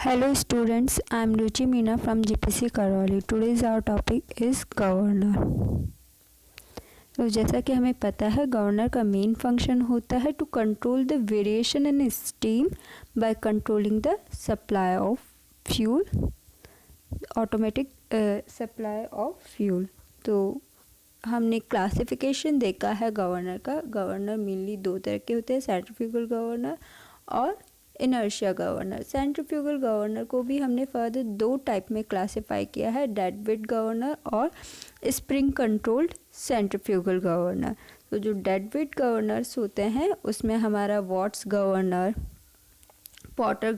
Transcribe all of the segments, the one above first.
Hello students, I am Ruchi Meena from GPC Karoli. Today's our topic is governor. तो जैसा कि हमें पता है गवर्नर का मेन फंक्शन होता है to control the variation in steam by controlling the supply of fuel, automatic supply of fuel. तो हमने क्लासिफिकेशन देखा है गवर्नर का। गवर्नर मेनली दो तरह के होते हैं, सेंट्रीफ्यूगल गवर्नर और इनर्शिया गवर्नर। सेंट्रीफ्यूगल गवर्नर को भी हमने फर्दर दो टाइप में क्लासिफाई किया है, डेड वेट गवर्नर और स्प्रिंग कंट्रोल्ड सेंट्रीफ्यूगल गवर्नर। तो जो डेड वेट गवर्नर्स होते हैं उसमें हमारा Watt's governor, Porter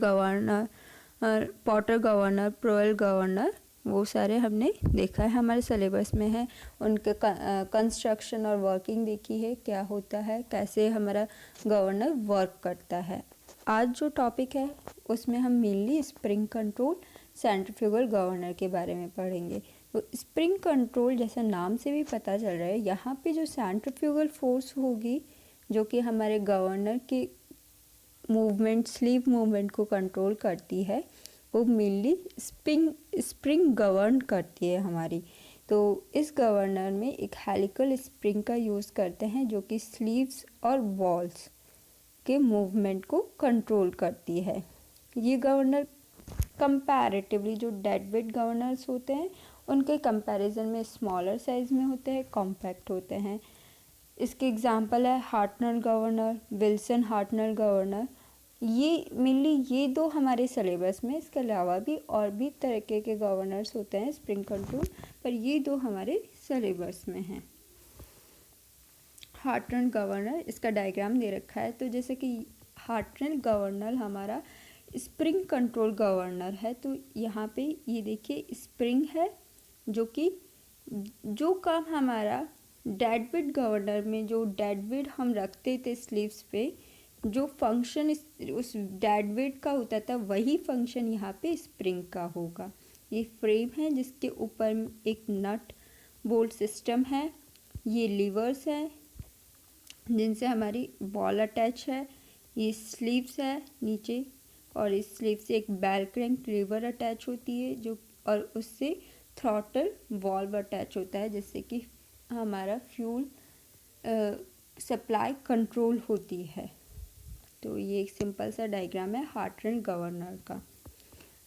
governor, Proell governor, वो सारे हमने देखा है, हमारे सिलेबस में है। उनके कंस्ट्रक्शन और वर्किंग देखी है, क्या होता है, कैसे हमारा गवर्नर वर्क करता है। आज जो टॉपिक है उसमें हम mainly spring control centrifugal governor के बारे में पढ़ेंगे। तो स्प्रिंग कंट्रोल जैसा नाम से भी पता चल रहा है, यहाँ पे जो सेंट्रीफ्यूगल फोर्स होगी जो कि हमारे गवर्नर के मूवमेंट, स्लीव मूवमेंट को कंट्रोल करती है, वो मेनली स्प्रिंग गवर्न करती है हमारी। तो इस गवर्नर में एक हेलिकल स्प्रिंग का यूज़ करते हैं जो कि स्लीव्स और वॉल्स के मूवमेंट को कंट्रोल करती है। ये गवर्नर कंपैरेटिवली जो डेड वेट गवर्नर्स होते हैं उनके कंपैरिजन में स्मॉलर साइज में होते हैं, कॉम्पैक्ट होते हैं। इसके एग्जांपल है हार्टनर गवर्नर, विल्सन हार्टनर गवर्नर। ये मेनली ये दो हमारे सिलेबस में, इसके अलावा भी और भी तरीके के गवर्नर्स होते हैं स्प्रिंग कंट्रोल, पर ये दो हमारे सिलेबस में हैं। हार्टनर गवर्नर, इसका डायग्राम दे रखा है। तो जैसे कि हार्टनर गवर्नर हमारा स्प्रिंग कंट्रोल गवर्नर है। तो यहाँ पे ये देखिए स्प्रिंग है जो कि जो काम हमारा डेड वेट गवर्नर में, जो डेड वेट हम रखते थे स्लीव्स पे, जो फंक्शन उस डेड वेट का होता था वही फंक्शन यहाँ पे स्प्रिंग का होगा। ये फ्रेम है जिसके ऊपर एक नट बोल्ट सिस्टम है, ये लीवर्स हैं जिनसे हमारी बॉल अटैच है, ये स्लीव्स है नीचे, और इस स्लीव से एक बेल क्रैंक लीवर अटैच होती है जो, और उससे थ्रॉटल वॉल्व अटैच होता है जिससे कि हमारा फ्यूल सप्लाई कंट्रोल होती है। तो ये एक सिंपल सा डायग्राम है हार्टनर गवर्नर का।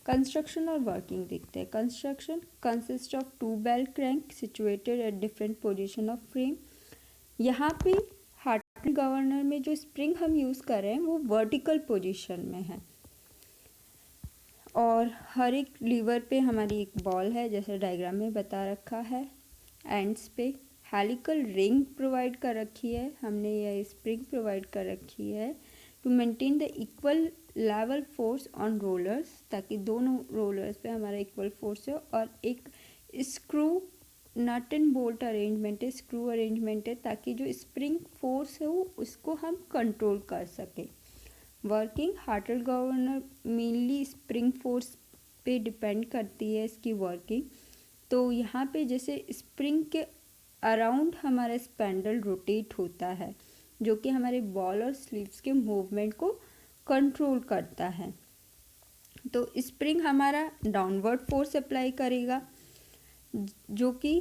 कंस्ट्रक्शन और वर्किंग देखते हैं। Construction consist of two bell crank situated at different position of frame. यहाँ पे हार्टनर गवर्नर में जो स्प्रिंग हम यूज़ कर रहे हैं वो वर्टिकल पोजीशन में है, और हर एक लीवर पे हमारी एक बॉल है जैसे डायग्राम में बता रखा है। एंड्स पे हेलिकल रिंग प्रोवाइड कर रखी है हमने, यह स्प्रिंग प्रोवाइड कर रखी है to maintain the equal level force on rollers, ताकि दोनों रोलर्स पे हमारा इक्वल फोर्स हो। और एक screw nut and bolt arrangement है, स्क्रू अरेंजमेंट है, ताकि जो स्प्रिंग फोर्स है वो उसको हम कंट्रोल कर सकें। Working Hartnell governor mainly spring force पे डिपेंड करती है इसकी वर्किंग। तो यहाँ पे जैसे स्प्रिंग के अराउंड हमारा स्पेंडल रोटेट होता है जो कि हमारे बॉल और स्लीव्स के मूवमेंट को कंट्रोल करता है। तो स्प्रिंग हमारा डाउनवर्ड फोर्स अप्लाई करेगा जो कि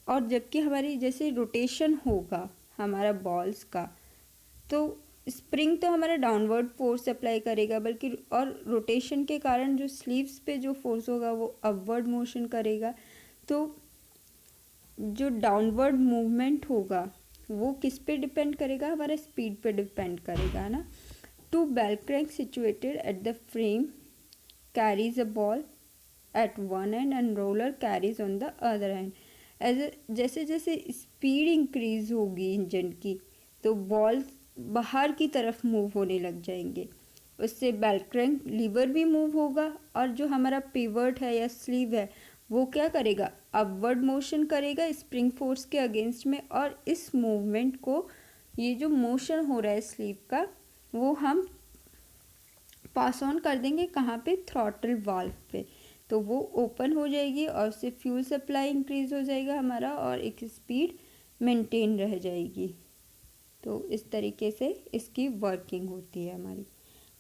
और जबकि हमारी जैसे रोटेशन होगा हमारा बॉल्स का, तो स्प्रिंग तो हमारा डाउनवर्ड फोर्स अप्लाई करेगा, बल्कि और रोटेशन के कारण जो स्लीव्स पे जो फोर्स होगा वो अपवर्ड मोशन करेगा। तो जो डाउनवर्ड मूवमेंट होगा वो किस पे डिपेंड करेगा, हमारा स्पीड पे डिपेंड करेगा ना। Two bell crank situated at the frame carries a ball at one end and roller carries on the other end. जैसे जैसे स्पीड इंक्रीज होगी इंजन की तो बॉल बाहर की तरफ मूव होने लग जाएंगे, उससे बेल क्रैंक लीवर भी मूव होगा, और जो हमारा पिवट है या स्लीव है वो क्या करेगा, अपवर्ड मोशन करेगा स्प्रिंग फोर्स के अगेंस्ट में। और इस मूवमेंट को, ये जो मोशन हो रहा है स्लीव का, वो हम पास ऑन कर देंगे कहाँ पे, थ्रॉटल वाल्व पे। तो वो ओपन हो जाएगी और उससे फ्यूल सप्लाई इंक्रीज हो जाएगा हमारा, और एक स्पीड मेंटेन रह जाएगी। तो इस तरीके से इसकी वर्किंग होती है हमारी।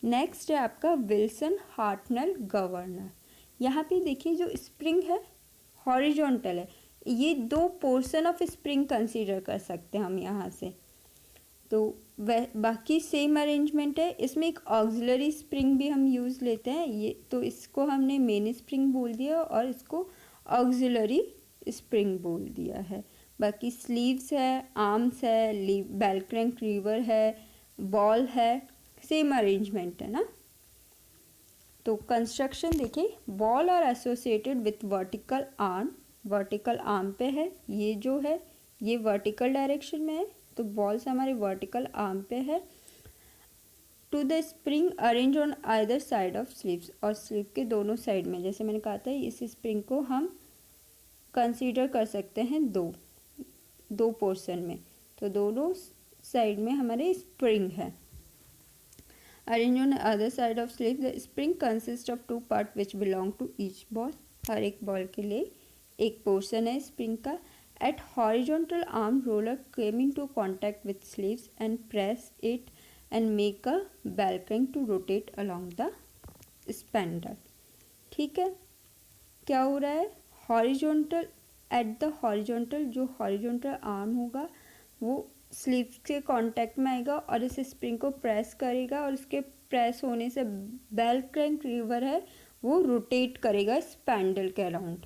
नेक्स्ट है आपका विल्सन हार्टनल गवर्नर। यहाँ पे देखिए जो स्प्रिंग है हॉरिजॉन्टल है, ये दो पोर्शन ऑफ स्प्रिंग कंसीडर कर सकते हैं हम यहाँ से। तो वह बाकी सेम अरेंजमेंट है। इसमें एक ऑक्सिलरी स्प्रिंग भी हम यूज़ लेते हैं, ये तो इसको हमने मेन स्प्रिंग बोल दिया और इसको ऑक्सिलरी स्प्रिंग बोल दिया है। बाकी स्लीव्स है, आर्म्स है, बेल क्रैंक लीवर है, बॉल है, सेम अरेंजमेंट है ना। तो कंस्ट्रक्शन देखिए, ball are associated with vertical arm पे है, ये जो है ये वर्टिकल डायरेक्शन में है, तो बॉल्स हमारे वर्टिकल आर्म पे है। To the spring arrange on either side of sleeves, और स्लीव के दोनों साइड में, जैसे मैंने कहा था इस स्प्रिंग को हम कंसीडर कर सकते हैं दो पोर्शन में, तो दोनों साइड में हमारे स्प्रिंग है। Arrange on other side of sleeve, the spring consist of 2 part which belong to each ball, हर एक बॉल के लिए एक पोर्शन है स्प्रिंग का। At horizontal arm, roller came into contact with sleeves and press it and make a bell crank to rotate along the spindle। ठीक है, क्या हो रहा है, हॉरिजॉन्टल एट द हॉरिजॉन्टल, जो हॉरिजॉन्टल आर्म होगा वो स्लीव के कांटेक्ट में आएगा और इस स्प्रिंग को प्रेस करेगा, और इसके प्रेस होने से बेल क्रैंक लीवर है वो रोटेट करेगा स्पैंडल के अराउंड।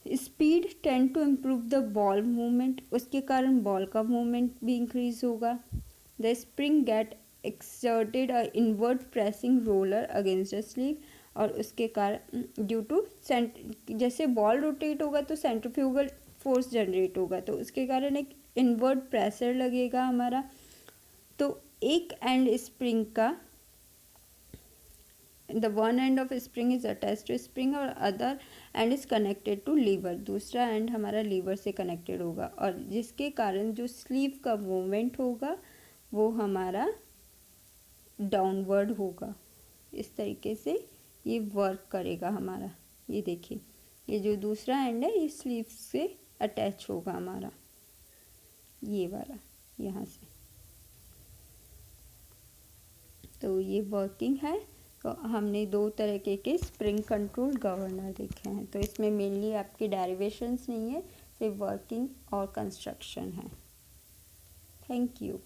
Speed tend to improve the ball movement, उसके कारण बॉल का मूवमेंट भी इंक्रीज होगा। The spring get exerted a invert pressing roller against the sleeve, और उसके कारण ड्यू टू जैसे बॉल रोटेट होगा तो सेंट्रीफ्यूगल फोर्स जनरेट होगा, तो उसके कारण एक इनवर्ट प्रेशर लगेगा हमारा। तो एक एंड स्प्रिंग का the one end of spring is attached to spring और other end is connected to lever, दूसरा एंड हमारा लीवर से कनेक्टेड होगा, और जिसके कारण जो स्लीव का मूवमेंट होगा वो हमारा डाउनवर्ड होगा। इस तरीके से ये वर्क करेगा हमारा। ये देखिए, ये जो दूसरा एंड है ये स्लीव से अटैच होगा हमारा, ये वाला यहाँ से। तो ये वर्किंग है। तो हमने 2 तरह के स्प्रिंग कंट्रोल गवर्नर देखे हैं। तो इसमें मेनली आपके डेरिवेशंस नहीं है, सिर्फ वर्किंग और कंस्ट्रक्शन है। Thank you.